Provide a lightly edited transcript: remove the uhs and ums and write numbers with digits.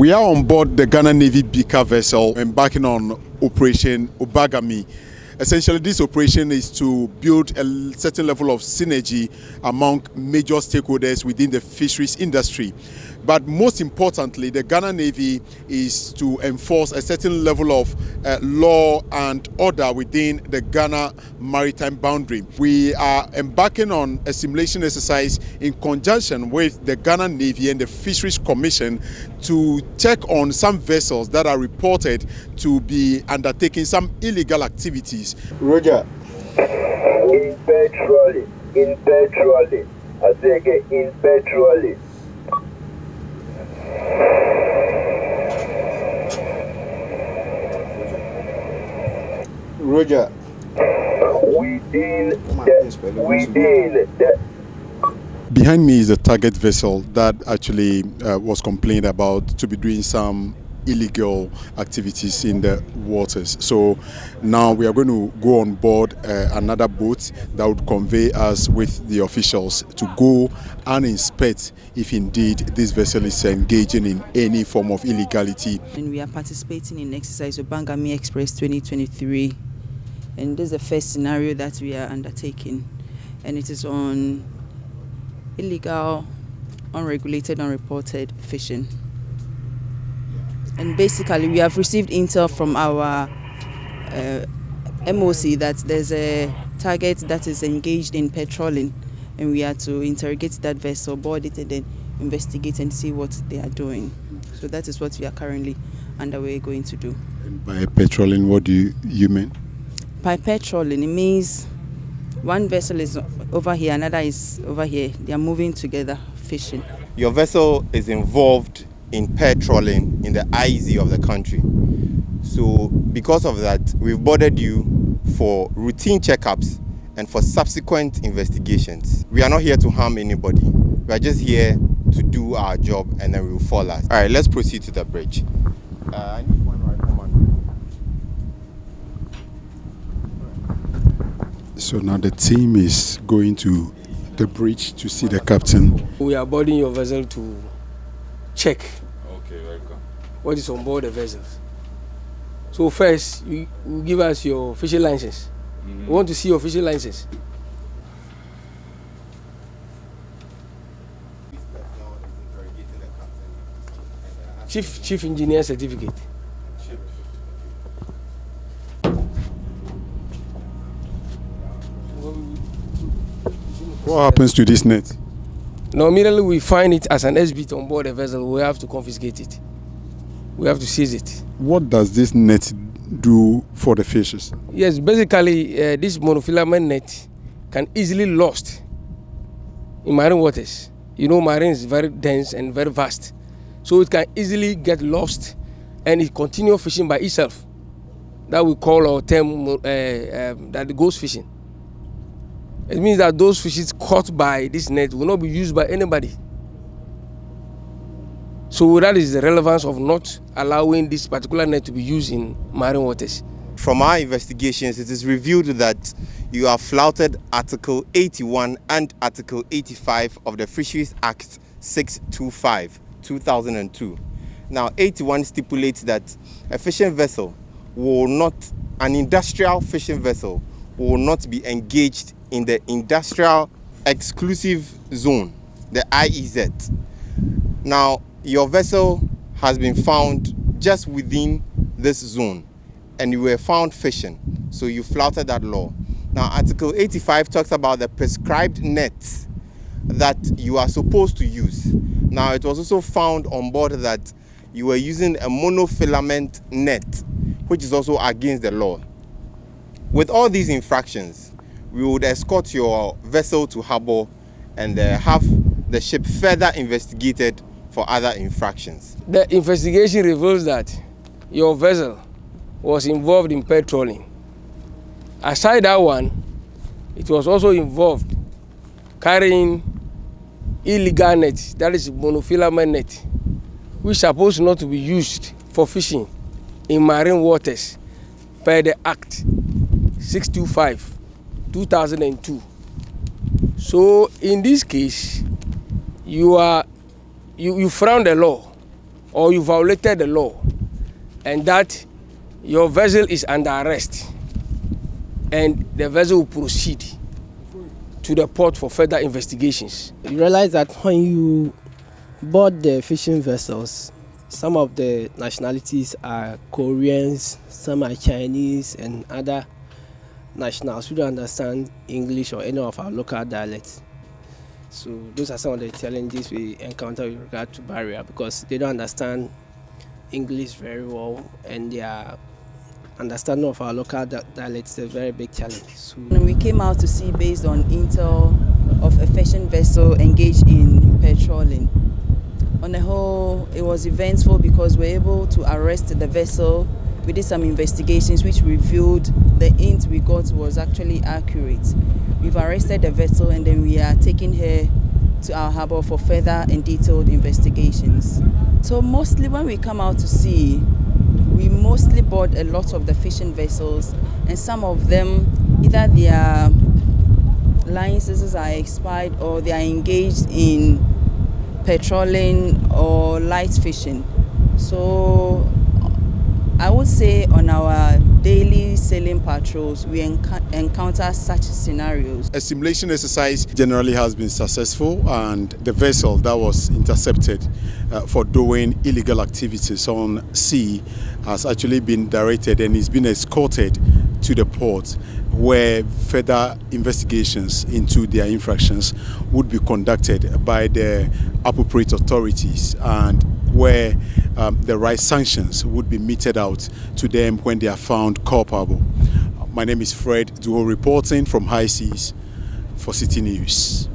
We are on board the Ghana Navy Beaker vessel embarking on Operation Obagami. Essentially, this operation is to build a certain level of synergy among major stakeholders within the fisheries industry. But most importantly, the Ghana Navy is to enforce a certain level of law and order within the Ghana Maritime Boundary. We are embarking on a simulation exercise in conjunction with the Ghana Navy and the Fisheries Commission to check on some vessels that are reported to be undertaking some illegal activities. Roger. In petrolling. I say again, in petrolling. Roger. Behind me is a target vessel that actually was complained about to be doing some illegal activities in the waters. So now we are going to go on board another boat that would convey us with the officials to go and inspect if indeed this vessel is engaging in any form of illegality. And we are participating in exercise Obagami Express 2023, and this is the first scenario that we are undertaking, and it is on illegal, unregulated, unreported fishing. And basically, we have received intel from our MOC that there's a target that is engaged in patrolling, and we are to interrogate that vessel, board it, and then investigate and see what they are doing. So that is what we are currently underway going to do. And by patrolling, what do you mean? By patrolling, it means one vessel is over here, another is over here. They are moving together, fishing. Your vessel is involved in patrolling in the IZ of the country. So because of that, we've boarded you for routine checkups and for subsequent investigations. We are not here to harm anybody. We are just here to do our job, and then we will fall last. All right, let's proceed to the bridge. I need one right command. So now the team is going to the bridge to see the captain. We are boarding your vessel to check welcome. What is on board the vessels. So first, you give us your fishing license. We want to see your fishing license. Chief engineer certificate. What happens to this net? Now, immediately we find it as an exhibit on board the vessel, we have to confiscate it. We have to seize it. What does this net do for the fishes? Yes, basically, this monofilament net can easily lost in marine waters. You know, marine is very dense and very vast. So it can easily get lost, and it continue fishing by itself. That we call our term that it goes fishing. It means that those fishes caught by this net will not be used by anybody. So that is the relevance of not allowing this particular net to be used in marine waters. From our investigations, it is revealed that you have flouted Article 81 and Article 85 of the Fisheries Act 625, 2002. Now, 81 stipulates that a fishing vessel will not, an industrial fishing vessel will not be engaged in the industrial exclusive zone, the IEZ. Now, your vessel has been found just within this zone, and you were found fishing, so you flouted that law. Now, Article 85 talks about the prescribed nets that you are supposed to use. Now, it was also found on board that you were using a monofilament net, which is also against the law. With all these infractions, we would escort your vessel to harbor and have the ship further investigated for other infractions. The investigation reveals that your vessel was involved in patrolling. Aside that one, it was also involved carrying illegal nets, that is monofilament net, which is supposed not to be used for fishing in marine waters per the Act 625, 2002. So in this case, you frown the law or you violated the law, and that your vessel is under arrest, and the vessel will proceed to the port for further investigations. You realize that when you board the fishing vessels, some of the nationalities are Koreans, some are Chinese, and other nationals who don't understand English or any of our local dialects. So those are some of the challenges we encounter with regard to barrier, because they don't understand English very well, and their understanding of our local dialects is a very big challenge. So we came out to sea based on intel of a fishing vessel engaged in patrolling. On the whole, it was eventful because we were able to arrest the vessel. We did some investigations which revealed the hint we got was actually accurate. We've arrested the vessel and then we are taking her to our harbour for further and detailed investigations. So mostly when we come out to sea, we mostly board a lot of the fishing vessels, and some of them, either their licenses are expired or they are engaged in patrolling or light fishing. So I would say on our daily sailing patrols, we encounter such scenarios. A simulation exercise generally has been successful, and the vessel that was intercepted for doing illegal activities on sea has actually been directed and is being escorted to the port, where further investigations into their infractions would be conducted by the appropriate authorities, and where the right sanctions would be meted out to them when they are found culpable. My name is Fred Duho, reporting from High Seas for Citi News.